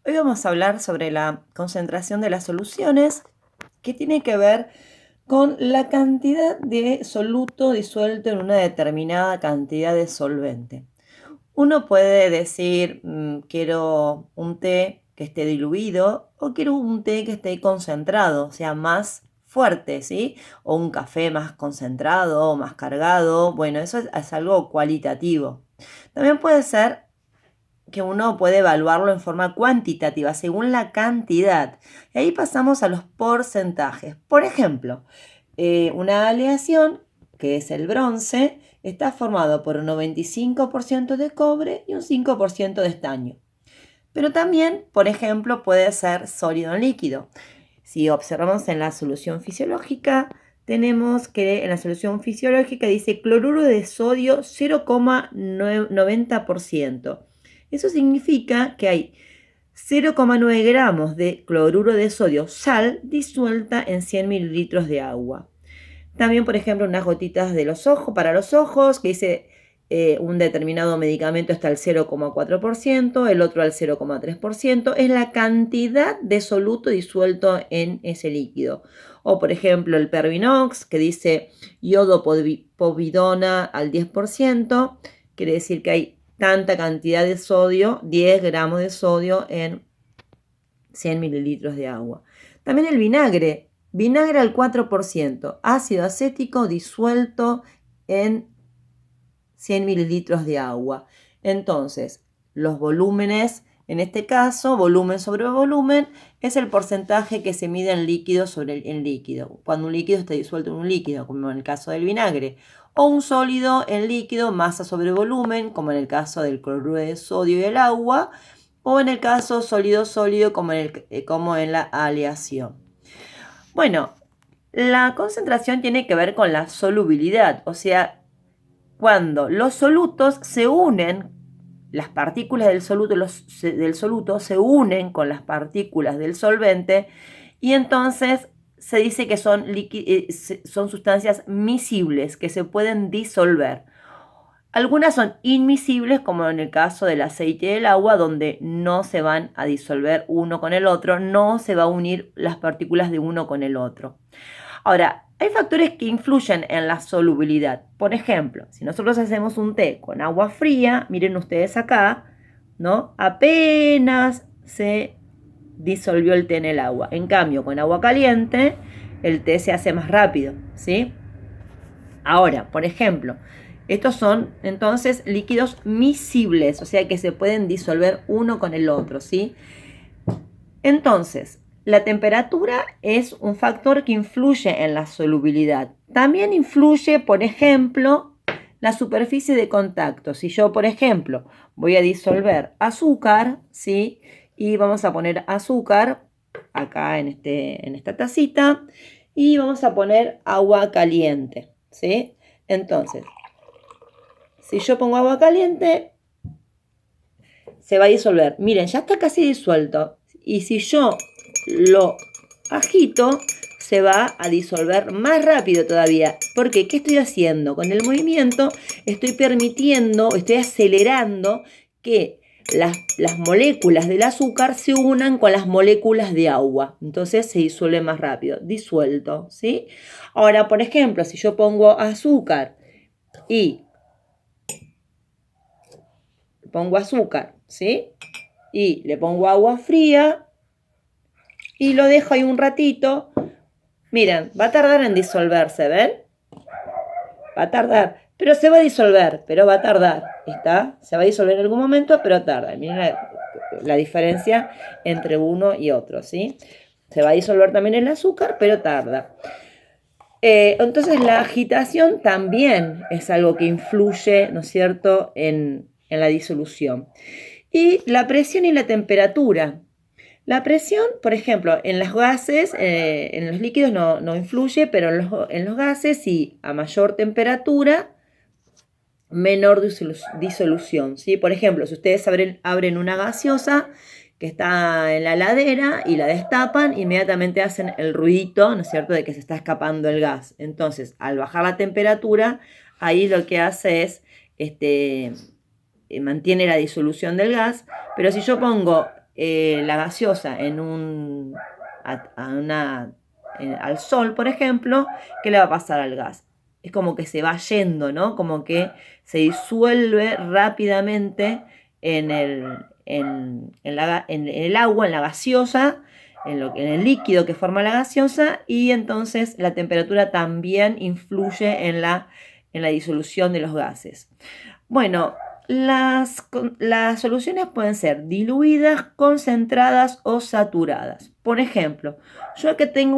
Hoy vamos a hablar sobre la concentración de las soluciones, que tiene que ver con la cantidad de soluto disuelto en una determinada cantidad de solvente. Uno puede decir, quiero un té que esté diluido o quiero un té que esté concentrado, o sea, más fuerte, ¿sí? O un café más concentrado o más cargado. Bueno, eso es algo cualitativo. También puede ser que uno puede evaluarlo en forma cuantitativa, según la cantidad. Y ahí pasamos a los porcentajes. Por ejemplo, una aleación, que es el bronce, está formado por un 95% de cobre y un 5% de estaño. Pero también, por ejemplo, puede ser sólido en líquido. Si observamos en la solución fisiológica, tenemos que en la solución fisiológica dice cloruro de sodio 0,90%. Eso significa que hay 0,9 gramos de cloruro de sodio, sal, disuelta en 100 mililitros de agua. También, por ejemplo, unas gotitas de los ojos, para los ojos, que dice un determinado medicamento está al 0,4%, el otro al 0,3%, es la cantidad de soluto disuelto en ese líquido. O, por ejemplo, el Pervinox, que dice yodo povidona al 10%, quiere decir que hay tanta cantidad de sodio, 10 gramos de sodio en 100 mililitros de agua. También el vinagre. Vinagre al 4%, ácido acético disuelto en 100 mililitros de agua. Entonces, los volúmenes, en este caso, volumen sobre volumen, es el porcentaje que se mide en líquido sobre en líquido. Cuando un líquido está disuelto en un líquido, como en el caso del vinagre, o un sólido en líquido, masa sobre volumen, como en el caso del cloruro de sodio y el agua, o en el caso sólido-sólido, como en la aleación. Bueno, la concentración tiene que ver con la solubilidad, o sea, cuando los solutos se unen, las partículas del soluto se unen con las partículas del solvente y entonces se dice que son sustancias miscibles, que se pueden disolver. Algunas son inmiscibles, como en el caso del aceite y el agua, donde no se van a disolver uno con el otro, no se va a unir las partículas de uno con el otro. Ahora, hay factores que influyen en la solubilidad. Por ejemplo, si nosotros hacemos un té con agua fría, miren ustedes acá, ¿no? Apenas se disolvió el té en el agua. En cambio, con agua caliente, el té se hace más rápido, ¿sí? Ahora, por ejemplo, estos son entonces líquidos miscibles, o sea que se pueden disolver uno con el otro, ¿sí? Entonces, la temperatura es un factor que influye en la solubilidad. También influye, por ejemplo, la superficie de contacto. Si yo, por ejemplo, voy a disolver azúcar, ¿sí? Y vamos a poner azúcar acá en esta tacita y vamos a poner agua caliente, ¿sí? Entonces, si yo pongo agua caliente, se va a disolver. Miren, ya está casi disuelto. Y si yo lo agito, se va a disolver más rápido todavía. Porque, ¿qué estoy haciendo? Con el movimiento estoy permitiendo, estoy acelerando que las moléculas del azúcar se unan con las moléculas de agua. Entonces se disuelve más rápido. Disuelto, ¿sí? Ahora, por ejemplo, si yo pongo azúcar y pongo azúcar, ¿sí? Y le pongo agua fría y lo dejo ahí un ratito. Miren, va a tardar en disolverse, ¿ven? Va a tardar, pero se va a disolver, pero va a tardar, ¿está? Se va a disolver en algún momento, pero tarda. Miren la diferencia entre uno y otro, ¿sí? Se va a disolver también el azúcar, pero tarda. Entonces la agitación también es algo que influye, ¿no es cierto?, en la disolución. Y la presión y la temperatura. La presión, por ejemplo, en los gases, en los líquidos no influye, pero en los gases sí, a mayor temperatura, menor disolución, ¿sí? Por ejemplo, si ustedes abren una gaseosa que está en la heladera y la destapan, inmediatamente hacen el ruidito, ¿no es cierto?, de que se está escapando el gas. Entonces, al bajar la temperatura, ahí lo que hace es mantiene la disolución del gas, pero si yo pongo la gaseosa al sol, por ejemplo, ¿qué le va a pasar al gas? Es como que se va yendo, ¿no? Como que se disuelve rápidamente en el agua, en la gaseosa, en el líquido que forma la gaseosa, y entonces la temperatura también influye en la disolución de los gases. Bueno, las soluciones pueden ser diluidas, concentradas o saturadas. Por ejemplo, yo que tengo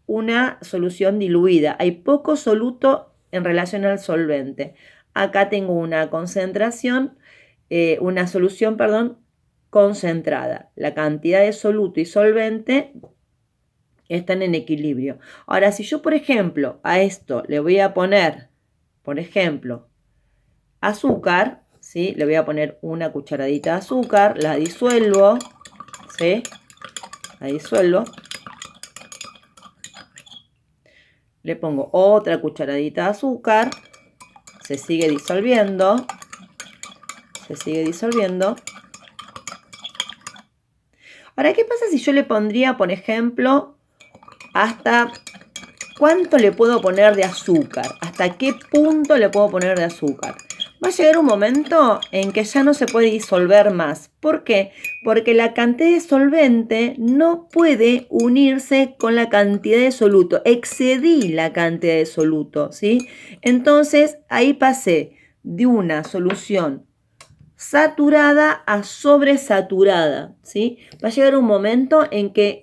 una solución diluida, hay poco soluto en relación al solvente. Acá tengo una solución, concentrada. La cantidad de soluto y solvente están en equilibrio. Ahora, si yo, por ejemplo, a esto le voy a poner, por ejemplo, azúcar, ¿sí? Le voy a poner una cucharadita de azúcar, la disuelvo, ¿sí? La disuelvo. Le pongo otra cucharadita de azúcar, se sigue disolviendo, Ahora, ¿qué pasa si yo le pondría, por ejemplo, hasta cuánto le puedo poner de azúcar? ¿Hasta qué punto le puedo poner de azúcar? Va a llegar un momento en que ya no se puede disolver más. ¿Por qué? Porque la cantidad de solvente no puede unirse con la cantidad de soluto. Excedí la cantidad de soluto, ¿sí? Entonces, ahí pasé de una solución saturada a sobresaturada, ¿sí? Va a llegar un momento en que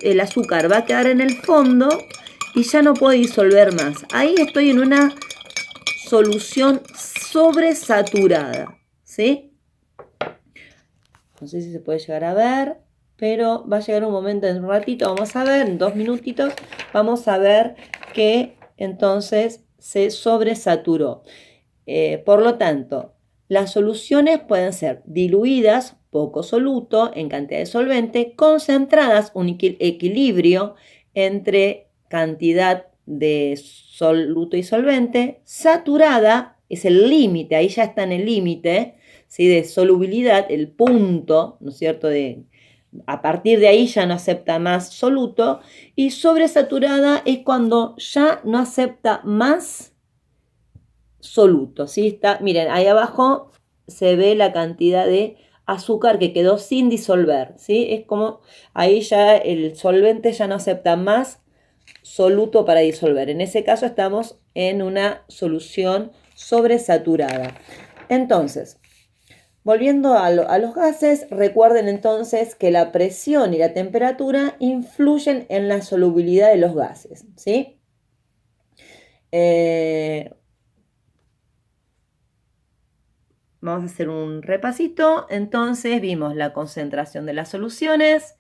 el azúcar va a quedar en el fondo y ya no puedo disolver más. Ahí estoy en una solución sobresaturada, ¿sí? No sé si se puede llegar a ver, pero va a llegar un momento, en un ratito, vamos a ver, en 2 minutitos, vamos a ver que entonces se sobresaturó. Por lo tanto, las soluciones pueden ser diluidas, poco soluto en cantidad de solvente, concentradas, un equilibrio entre cantidad de soluto y solvente, saturada, es el límite, ahí ya está en el límite, ¿sí? De solubilidad, el punto, ¿no es cierto? A partir de ahí ya no acepta más soluto, y sobresaturada es cuando ya no acepta más soluto, ¿sí? Miren, ahí abajo se ve la cantidad de azúcar que quedó sin disolver, ¿sí? Es como ahí ya el solvente ya no acepta más soluto para disolver. En ese caso estamos en una solución sobresaturada. Entonces, volviendo a los gases, recuerden entonces que la presión y la temperatura influyen en la solubilidad de los gases, ¿sí? Vamos a hacer un repasito. Entonces vimos la concentración de las soluciones,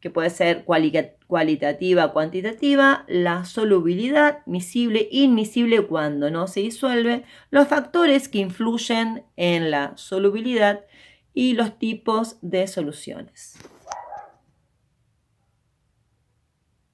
que puede ser cualitativa, cuantitativa, la solubilidad, miscible, inmiscible cuando no se disuelve, los factores que influyen en la solubilidad y los tipos de soluciones.